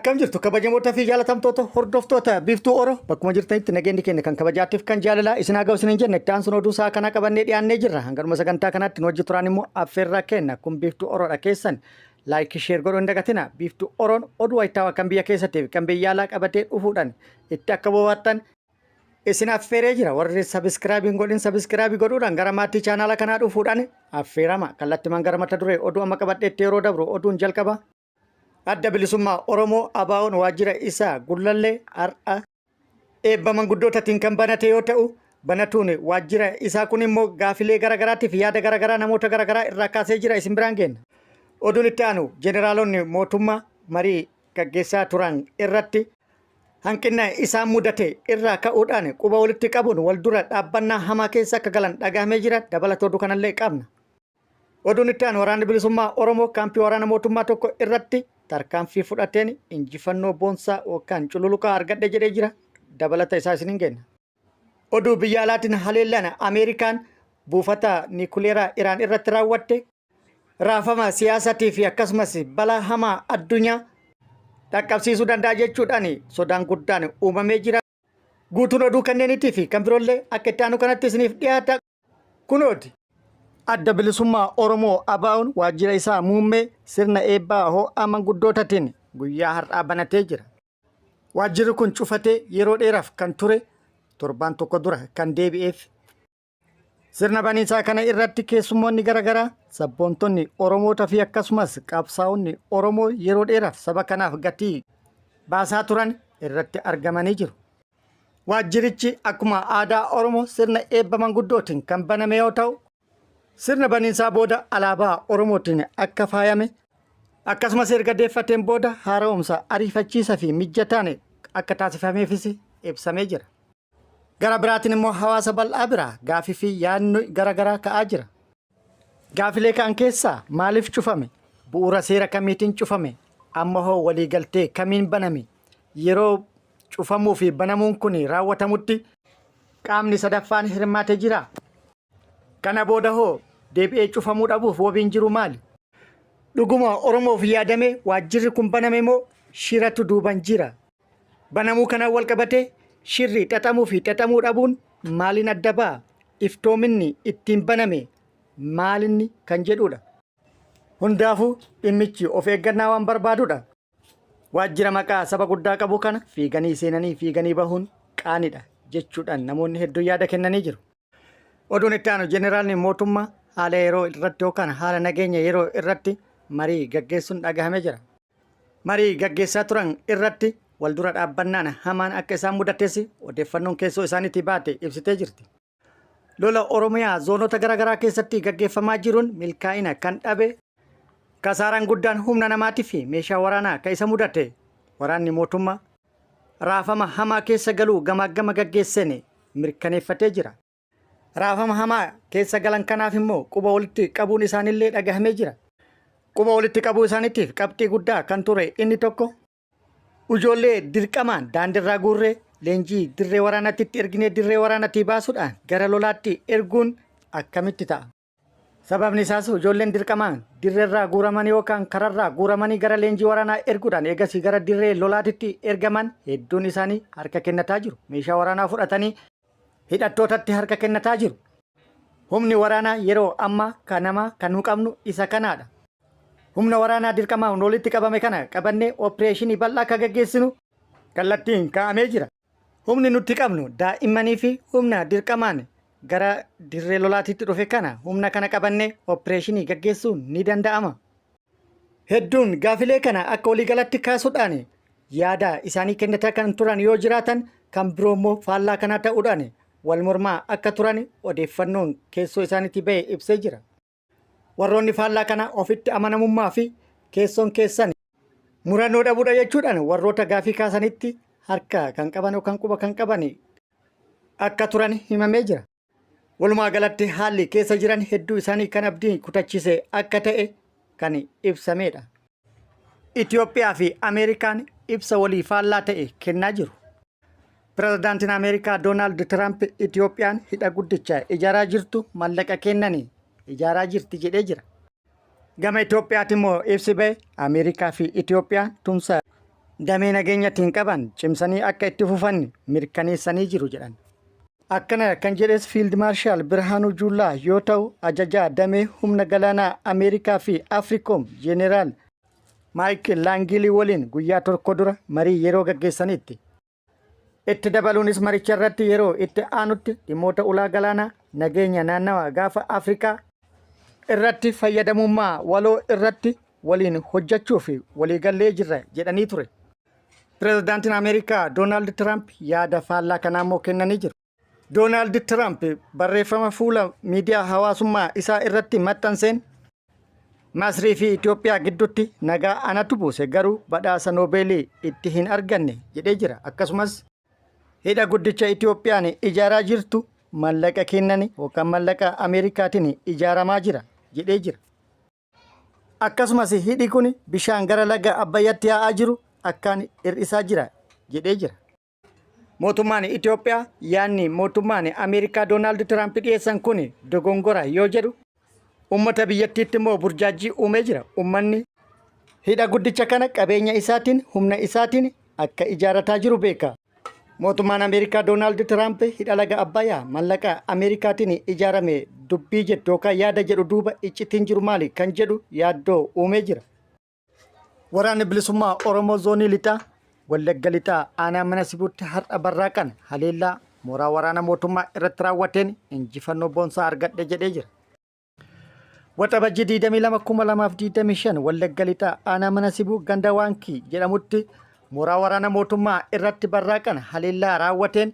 Akkam jirtu kabajamoota fi jaalatamtoota hordoftoota biiftuu Oro bakkuma jirtanitti nageenyi keenya kan kabajaatiif kan jaalalaa isin haa ga'u isin hin jenne itti aansuun oduu isaa kana qabannee dhiyaannee jirra. Hanganuma sagantaa kanaatti nu hojii turaan immoo affeerraa kenna kun biiftuu Oroodha keessan laayikii sheer godhuu hin dagatina. Biiftuu Oroon oduu wayitaawaa kan biyya keessattii fi kan biyya alaa qabatee dhufuudhaan itti akka bobaattan isin affeeree jira. Warri sabiskiraabii godhin sabiskiraabii godhuudhaan gara maatii chaanaala kanaa dhufuudhaan affeerama kallattimaan gara mata duree oduu amma qabadheetti yeroo dabru oduun jalqaba. Adda bilisummaa Oromoo ABO'n waajjira isaa Gullallee har'a eebba manguddootatiin kan banate yoo ta'u, banatuun waajjira isaa kun immoo gaafilee garagaraatiif yaada garagaraa namoota garagaraa irraa kaasee jira isin biraan geenna. Oduun itti aanu jeneraalonni mootummaa marii gaggeessaa turan irratti hanqina isaan mudate irraa ka'uudhaan quba walitti qabuun wal dura dhaabbannaa hamaa keessa akka galan dhagahamee jira. Dabalata oduu kanallee qabna. Oduun itti aanu waraanni bilisummaa Oromoo kaampii waraana mootummaa tokko irratti tarkaanfii fudhateen injifannoo boonsaa yookaan cululuqaa argadhe jedhee jira. Dabalata isaa isin hin geenna. Oduu biyya alaatiin haleellaan Ameerikaan buufata niikuleeraa Iraan irratti raawwatte raafama siyaasatii fi akkasumas balaa hamaa addunyaa dhaqqabsiisuu danda'a jechuudhaan sodaan guddaan uumamee jira. Guutuun oduu kanneenitii fi kan biroollee akka itti aanu kanatti isiniif dhiyaata kunooti. Adda bilisummaa Oromoo ABO'n waajjira isaa muummee sirna eebbaa ho'aa manguddootatiin guyyaa har'aa banatee jira. Waajjirri kun cufatee yeroo dheeraaf kan ture torbaan tokko dura kan deebi'eef. Sirna baniinsaa kana irratti keessummoonni garagaraa sabboontonni Oromoota fi akkasumas qabsaa'onni Oromoo yeroo dheeraaf saba kanaaf gatii baasaa turan irratti argamanii jiru. Waajjirichi akkuma aadaa Oromoo sirna eebba manguddootiin kan baname yoo ta'u, sirna baniinsaa booda alaabaa Oromootiin akka faayame akkasumas erga deeffateen booda haara'umsa ariifachiisaa fi mijataan akka taasifameefis ibsamee jira. Gara biraatiin immoo hawaasa bal'aa biraa gaafii fi yaadni garagaraa ka'aa jira. Gaafilee ka'an keessaa maaliif cufame? Bu'uura seera kamiitiin cufame? Amma hoo waliigaltee kamiin baname? Yeroo cufamuu fi banamuun kun raawwatamutti qaamni sadaffaan hirmaatee jira. Kana booda hoo deebi'ee cufamuu dhabuuf wabiin jiru maali? Dhuguma Oromoof yaadame waajjirri kun baname moo shiratu duuban jira? Banamuu kanaan wal qabatee shirri xaxamuu fi xaxamuu dhabuun maaliin adda ba'a? Iftoominni ittiin baname maalinni kan jedhudha. Hundaafuu dhimmichi of eeggannaa waan barbaadudha. Waajjira maqaa saba guddaa qabu kana fiiganii seenanii fiiganii bahuun qaanidha jechuudhaan namoonni hedduun yaada kennanii jiru. Oduun itti aanu jeneraalni mootummaa haala yeroo irratti yookaan haala nageenya yeroo irratti marii gaggeessuun dhagahamee jira. Marii gaggeessaa turan irratti wal dura dhaabbannaan hamaan akka isaan mudatees odeeffannoon keessoo isaaniitti baate ibsitee jirti. Lola Oromiyaa zoonota garagaraa keessatti gaggeeffamaa jiruun milkaa'ina kan dhabe kasaaraan guddaan humna namaatii fi meeshaa waraanaa kan isa mudate waraanni mootummaa raafama hamaa keessa galuu gamaagama gaggeesseen mirkaneeffatee jira. Raafama hamaa keessa galan kanaaf immoo quba walitti qabuun isaanillee dhagahamee jira. Quba walitti qabuu isaaniitiif qabxii guddaa kan ture inni tokko ijoollee dirqamaan daandirraa guurree leenjii dirree waraanaatti erginee dirree waraanaatti baasuudhaan gara lolaatti erguun akkamitti ta'a? Sababni isaas ijoolleen dirqamaan dirreerraa guuramanii yookaan kararraa guuramanii gara leenjii waraanaa erguudhaan eegasii gara dirree lolaatitti ergaman hedduun isaanii harka kennataa jiru. Meeshaa waraanaa fudhatanii hidhattootatti harka kennataa jiru. Humni waraanaa yeroo ammaa kan namaa kan nu qabnu isa kanaadha. Humna waraanaa dirqamaan walitti qabame kana qabannee opereeshinii bal'aa akka gaggeessinu kallattiin kaa'amee jira. Humni nuti qabnu daa'immanii fi humna dirqamaan gara dirree lolaatitti dhufe kana humna kana qabannee opereeshinii gaggeessuun ni danda'ama. Hedduun gaafilee kana akka waliigalatti kaasuudhaan yaada isaanii kennataa kan turan yoo jiraatan kan biroo immoo faallaa kanaa ta'uudhaan wal mormaa akka turan odeeffannoon keessoo isaaniitti ba'e ibsee jira. Warroonni faallaa kana ofitti amanamummaa fi keessoon keessan murannoo dhabuudha jechuudhaan warroota gaafii kaasanitti harka kan qaban yookaan quba kan qaban akka turan himamee jira. Walumaa galatti haalli keessa jiran hedduu isaanii kan abdii kutachiise akka ta'e kan ibsamedha. Itoophiyaa fi Ameerikaan ibsa walii faallaa ta'e kennaa jiru. Pirezidaantiin Ameerikaa Doonaald Tiraamp Itoophiyaan hidha guddicha ijaaraa jirtu mallaqa kennanii ijaaraa jirti jedhee jira. Gama Itoophiyaatti immoo ibsi ba'e Ameerikaa fi Itoophiyaan tumsa damee nageenyaatiin qaban cimsanii akka itti fufan mirkaneessanii jiru jedhan. Akkana kan jedhes Fiild Maarshaal Birhaanuu Juullaa yoo ta'u ajajaa damee humna galaanaa Ameerikaa fi Afriikoom Jeeneraal Maayikil Laangilii waliin guyyaa tokko dura marii yeroo gaggeessanitti. Itti dabaluunis maricha irratti yeroo itti aanutti dhimmoota ulaa galaanaa nageenya naannawaa gaafa Afrikaa irratti fayyadamummaa waloo irratti waliin hojjechuu fi waliigallee jirra jedhanii ture. Pireezidaantiin Ameerikaa Doonaald Tiraamp yaada faallaa kanaa immoo kennanii jiru. Doonaald Tiraamp barreeffama fuula miidiyaa hawaasummaa isaa irratti maxxanseen Masrii fi Itoophiyaa gidduutti nagaa anatu buuse garuu badhaasa Noobeelii itti hin arganne jedhee jira. Akkasumas hidha guddicha Itoophiyaan ijaaraa jirtu mallaqa kennani yookaan mallaqa Ameerikaatiin ijaaramaa jira jedhee jira. Akkasumas hidhi kun bishaan gara laga Abbayyaatti yaa'aa jiru akkaan hir'isaa jira jedhee jira. Mootummaan Itoophiyaa yaanni mootummaan Ameerikaa Doonaald Tiraamp dhiyeessan kun dogongora yoo jedhu ummata biyyattiitti immoo burjaajii uumee jira. Ummanni hidha guddicha kana qabeenya isaatiin humna isaatiin akka ijaarataa jiru beeka. Mootummaan Ameerikaa Doonaald Tiraamp hidha laga Abbayyaa mallaqa Ameerikaatiin ijaarame dubbii jettu yookaan yaada jedhu duuba iccitiin jiru maali kan jedhu yaaddoo uumee jira. Waraanni bilisummaa Oromoo zoonii lixaa Wallagga lixaa aanaa mana sibuutti har'a barraaqan haleellaa mooraa waraana mootummaa irratti raawwateen injifannoo boonsaa argadhe jedhee jira. Waxabajjii 22,2025 Wallagga lixaa aanaa mana sibuu ganda waankii jedhamutti mooraa waraana mootummaa irratti barraaqan haleellaa raawwateen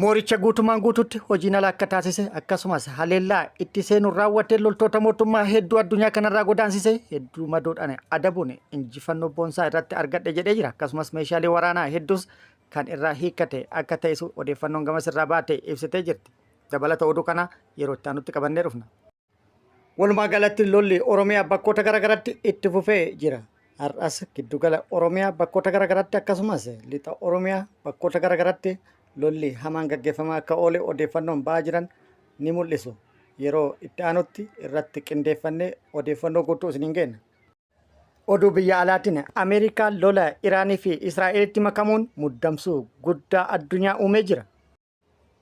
mooricha guutumaan guututti hojiin ala akka taasise akkasumas haleellaa itti seenuun raawwateen loltoota mootummaa hedduu addunyaa kanarraa godaansise hedduu madoodhaan adabuun injifannoo boonsaa irratti argadhe jedhee jira. Akkasumas meeshaalee waraanaa hedduus kan irraa hiikkate akka ta'es odeeffannoon gamas irraa baate ibsitee jirti. Dabalata oduu kana yeroo itti aanutti qabannee dhufna. Walumaa galatti lolli Oromiyaa bakkoota garaagaraatti itti fufee jira. Har'as giddugala Oromiyaa bakkoota garaagaraatti akkasumas lixa Oromiyaa bakkoota garaagaraatti lolli hamaan gaggeeffamaa akka oole odeeffannoon ba'aa jiran ni mul'isu. Yeroo itti aanutti irratti qindeeffannee odeeffannoo guutuu isiniin kenna. Oduu biyya alaatiin Ameerikaan lola Iraanii fi Israa'elitti makamuun muddamsuu guddaa addunyaa uumee jira.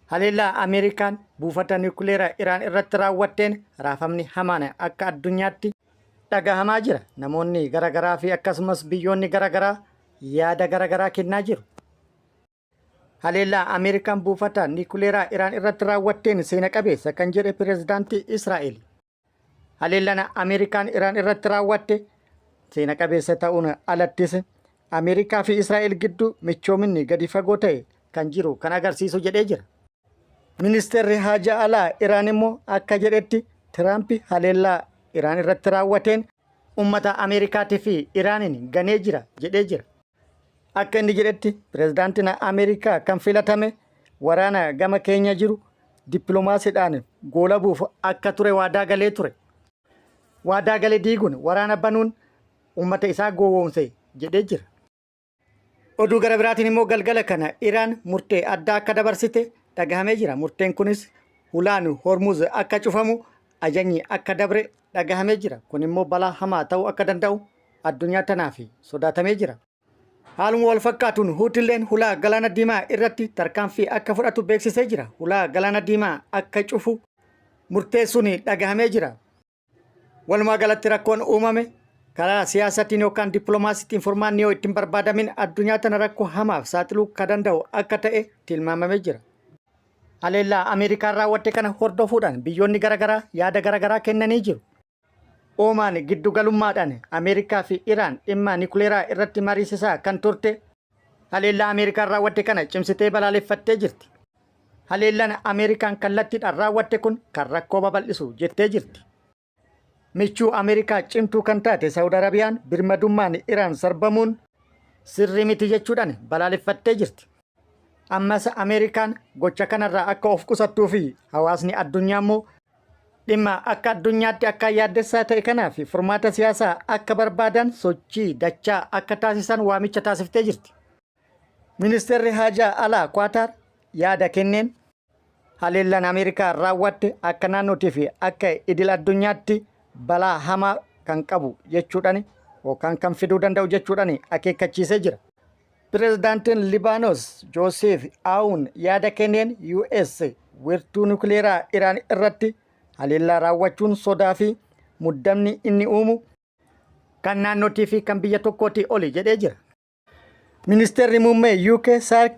Haleellaa Ameerikaan buufata niwukileeraa Iraan irratti raawwatteen raafamni hamaan akka addunyaatti dhagahamaa jira. Namoonni garaagaraa fi akkasumas biyyoonni garaagaraa yaada garaagaraa kennaa jiru. Haleellaa Ameerikaan buufata niwukileeraa Iraan irratti raawwatteen seena qabeessa kan jedhe pireezidaantii Israa'el. Haleellaan Ameerikaan Iraan irratti raawwatte seena qabeessa ta'uun alattis Ameerikaa fi Israa'el gidduu michoominni gadi fagoo ta'e kan jiru kan agarsiisu jedhee jira. Ministeerri Haajaa Alaa Iraan immoo akka jedhetti Tiraamp haleellaa Iraan irratti raawwateen uummata Ameerikaatii fi Iraaniin ganee jira jedhee jira. Akka inni jedhetti pireezidaantiin Ameerikaa kan filatame waraana gama keenya jiru dippiloomaasiidhaan goolabuuf akka ture waadaa galee ture. Waadaa galee diiguun waraana banuun uummata isaa gowwoomse jedhee jira. Oduu gara biraatiin immoo galgala kana Iraan murtee addaa akka dabarsite dhagahamee jira. Murteen kunis hulaan Hormuz akka cufamu ajajni akka dabre dhagahamee jira. Kun immoo balaa hamaa ta'uu akka danda'u addunyaa tanaaf sodaatamee jira. Haaluma wal fakkaatuun Huutilleen hulaa galaana diimaa irratti tarkaanfii akka fudhatu beeksisee jira. Hulaa galaana diimaa akka cufu murteessuun dhagahamee jira. Walumaa galatti rakkoon uumame karaa siyaasatiin yookaan dippiloomaasiitiin furmaanni yoo ittiin barbaadamin addunyaa tana rakkoo hamaaf saaxiluu kan danda'u akka ta'e tilmaamamee jira. Haleellaa Ameerikaan raawwatte kana hordofuudhaan biyyoonni garaagaraa yaada garaagaraa kennanii jiru. Oomaan giddugalummaadhaan Ameerikaa fi Iraan dhimma niwukileeraa irratti mariisisaa kan turte haleellaa Ameerikaan raawwatte kana cimsitee balaaleffattee jirti. Haleellaan Ameerikaan kallattiidhaan raawwatte kun kan rakkoo babal'isu jettee jirti. Michuu Ameerikaa cimtuu kan taate Saawud Arabiyaan birmadummaan Iraan sarbamuun sirrii miti jechuudhaan balaaleffattee jirti. Ammas Ameerikaan gocha kanarraa akka of qusattuu fi hawaasni addunyaa immoo dhimma akka addunyaatti akka yaaddessaa ta'e kanaaf furmaata siyaasaa akka barbaadan sochii dachaa akka taasisan waamicha taasiftee jirti. Ministeerri Haajaa Alaa Qaataar yaada kenneen haleellaan Ameerikaa raawwatte akka naannootii fi akka idil addunyaatti balaa hamaa kan qabu jechuudhaan yookaan kan fiduu danda'u jechuudhaan akeekkachiisee jira. Pirezidaantiin Libaanos Joosef Aawun yaada kenneen US wiirtuu nukleeraa Iraan irratti haleellaa raawwachuun sodaa fi muddamni inni uumu kan naannootii fi kan biyya tokkootii oli jedhee jira. Ministeerri muummee UK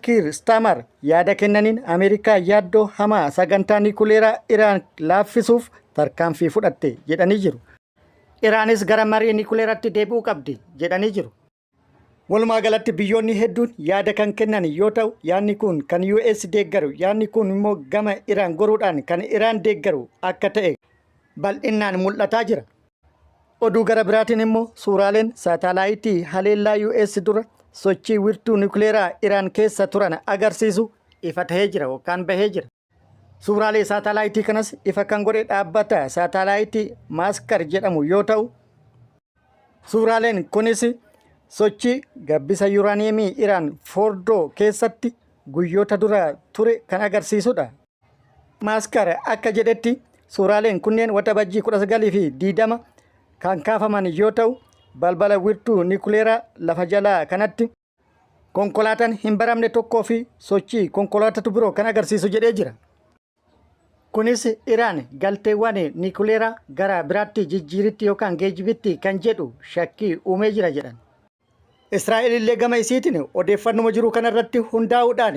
Keir Starmer yaada kennaniin Ameerikaa yaaddoo hamaa sagantaa nukleeraa Iraan laaffisuuf tarkaanfii fudhatte jedhanii jiru. Iraanis gara marii nukleeraatti deebi'uu qabdi jedhanii jiru. Walumaa galatti biyyoonni hedduun yaada kan kennan yoo ta'u yaadni kun kan US deeggaru yaadni kun immoo gama Iraan goruudhaan kan Iraan deeggaru akka ta'e bal'inaan mul'ataa jira. Oduu gara biraatiin immoo suuraaleen saataalaayitii haleellaa US dura sochii wiirtuu nukleeraa Iraan keessa turan agarsiisu ifa ta'ee jira yookaan bahee jira. Suuraalee saataalaayitii kanas ifa kan godhe dhaabbata saataalaayitii Maaskar jedhamu yoo ta'u suuraaleen kunis sochii gabbisa yuuraaniyeemii Iraan Foordoo keessatti guyyoota dura ture kan agarsiisudha. Maaskar akka jedhetti suuraaleen kunneen waxabajjii 19 fi 20 kan kaafaman yoo ta'u balbala wiirtuu nukleeraa lafa jalaa kanatti konkolaataan hin baramne tokkoo fi sochii konkolaatatu biroo kan agarsiisu jedhee jira. Kunis Iraan galteewwan nukleeraa gara biraatti jijjiiritti yookaan geejibitti kan jedhu shakkii uumee jira jedhan. Israa'el illee gama isiitiin odeeffannuma jiru kanarratti hundaa'uudhaan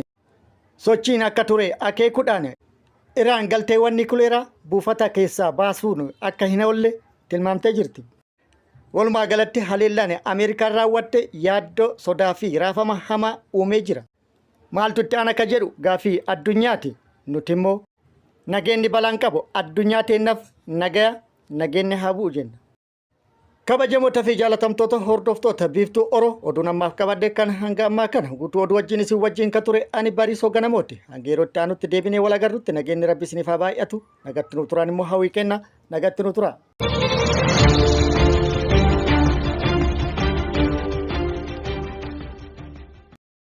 sochiin akka ture akeekuudhaan Iraan galteewwan nukleeraa buufata keessaa baasuun akka hin oolle tilmaamtee jirti. Walumaa galatti haleellaan Ameerikaan raawwatte yaaddoo sodaa fi raafama hamaa uumee jira. Maaltu itti aana akka jedhu gaaffii addunyaati. Nuti immoo nageenyi balaan qabu addunyaa teennaaf nageenyi haa bu'u jenna. Kabajamoota fi jaalatamtoota hordoftoota biiftuu Oroo oduu namaaf qabadde kan hanga ammaa kana guutuu oduu wajjin isin wajjin kan ture ani Bariisoo Ganamooti. Hanga yeroo itti aanutti deebinee wal agarrutti nageenyi Rabbi isiniif haa baay'atu. Nagatti nu turaan immoo hawwii kenna. Nagatti nu tura.